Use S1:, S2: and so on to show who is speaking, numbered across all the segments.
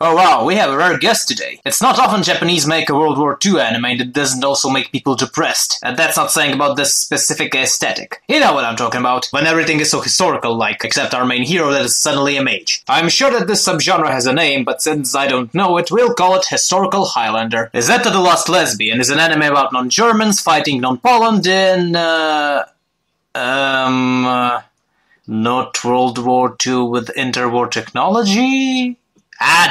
S1: Oh wow, we have a rare guest today. It's not often Japanese make a World War II anime that doesn't also make people depressed. And that's not saying about this specific aesthetic. You know what I'm talking about, when everything is so historical-like, except our main hero that is suddenly a mage. I'm sure that this subgenre has a name, but since I don't know it, we'll call it Historical Highlander. Izetta the Last Lesbian is an anime about non-Germans fighting non-Poland in, not World War II with interwar technology?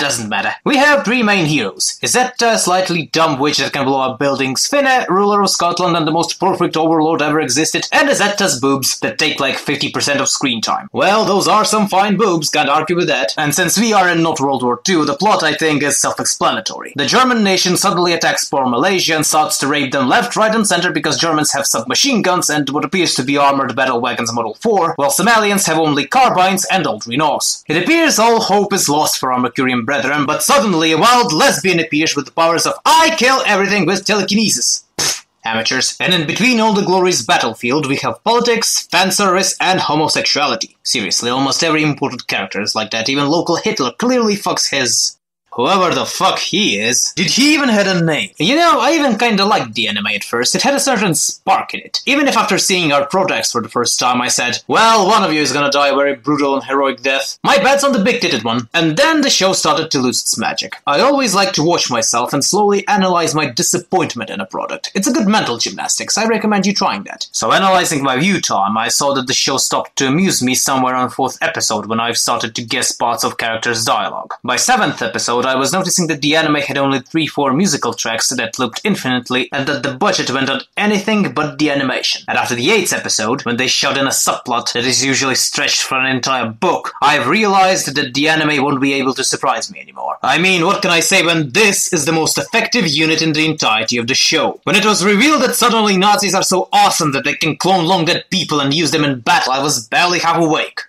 S1: Doesn't matter. We have three main heroes. Izetta, a slightly dumb witch that can blow up buildings, Finne, ruler of Scotland and the most perfect overlord ever existed, and Izetta's boobs that take like 50% of screen time. Well, those are some fine boobs, can't argue with that. And since we are in not World War II, the plot, I think, is self-explanatory. The German nation suddenly attacks poor Malaysia and starts to rape them left, right and center because Germans have submachine guns and what appears to be armored battle wagons Model 4, while Somalians have only carbines and old Renaults. It appears all hope is lost for our Mercurian brethren, but suddenly a wild lesbian appears with the powers of I kill everything with telekinesis. Pfft, amateurs. And in between all the glorious battlefield, we have politics, fan service, and homosexuality. Seriously, almost every important character is like that. Even local Hitler clearly fucks his... whoever the fuck he is. Did he even have a name? You know, I even kinda liked the anime at first. It had a certain spark in it. Even if after seeing our Vortex for the first time I said, well, one of you is gonna die a very brutal and heroic death. My bet's on the big-titted one. And then the show started to lose its magic. I always like to watch myself and slowly analyze my disappointment in a product. It's a good mental gymnastics. I recommend you trying that. So analyzing my view time, I saw that the show stopped to amuse me somewhere on 4th episode when I started to guess parts of characters' dialogue. By 7th episode, I was noticing that the anime had only 3-4 musical tracks that looped infinitely and that the budget went on anything but the animation. And after the 8th episode, when they shot in a subplot that is usually stretched for an entire book, I've realized that the anime won't be able to surprise me anymore. I mean, what can I say when this is the most effective unit in the entirety of the show? When it was revealed that suddenly Nazis are so awesome that they can clone long dead people and use them in battle, I was barely half awake.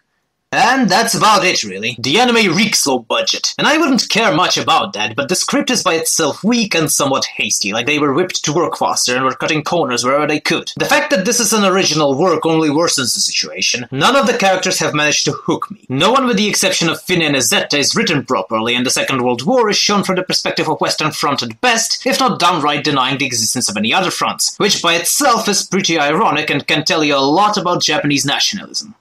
S1: And that's about it, really. The anime reeks low budget. And I wouldn't care much about that, but the script is by itself weak and somewhat hasty, like they were whipped to work faster and were cutting corners wherever they could. The fact that this is an original work only worsens the situation. None of the characters have managed to hook me. No one with the exception of Finne and Izetta is written properly, and the Second World War is shown from the perspective of Western Front at best, if not downright denying the existence of any other fronts, which by itself is pretty ironic and can tell you a lot about Japanese nationalism.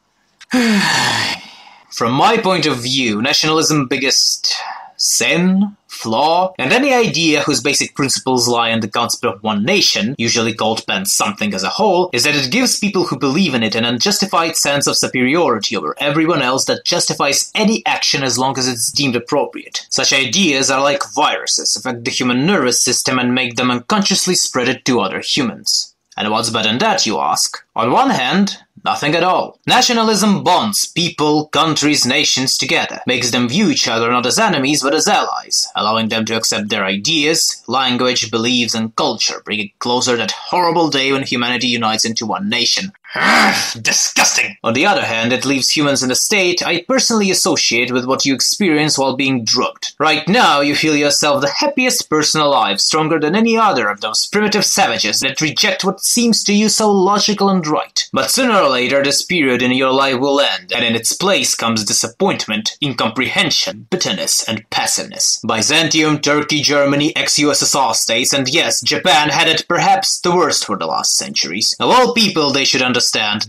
S1: From my point of view, nationalism's biggest sin, flaw, and any idea whose basic principles lie in the concept of one nation, usually called pan-something as a whole, is that it gives people who believe in it an unjustified sense of superiority over everyone else that justifies any action as long as it's deemed appropriate. Such ideas are like viruses, affect the human nervous system and make them unconsciously spread it to other humans. And what's better than that, you ask? On one hand, nothing at all. Nationalism bonds people, countries, nations together, makes them view each other not as enemies but as allies, allowing them to accept their ideas, language, beliefs, and culture, bringing closer that horrible day when humanity unites into one nation. Disgusting! On the other hand, it leaves humans in a state I personally associate with what you experience while being drugged. Right now, you feel yourself the happiest person alive, stronger than any other of those primitive savages that reject what seems to you so logical and right. But sooner or later, this period in your life will end, and in its place comes disappointment, incomprehension, bitterness, and passiveness. Byzantium, Turkey, Germany, ex-USSR states, and yes, Japan had it perhaps the worst for the last centuries. Of all people, they should understand,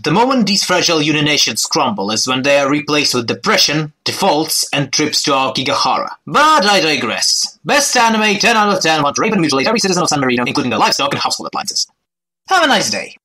S1: the moment these fragile uninations crumble is when they are replaced with depression, defaults, and trips to Aokigahara. But I digress. Best anime, 10 out of 10, want to rape and mutilate every citizen of San Marino, including their livestock and household appliances. Have a nice day.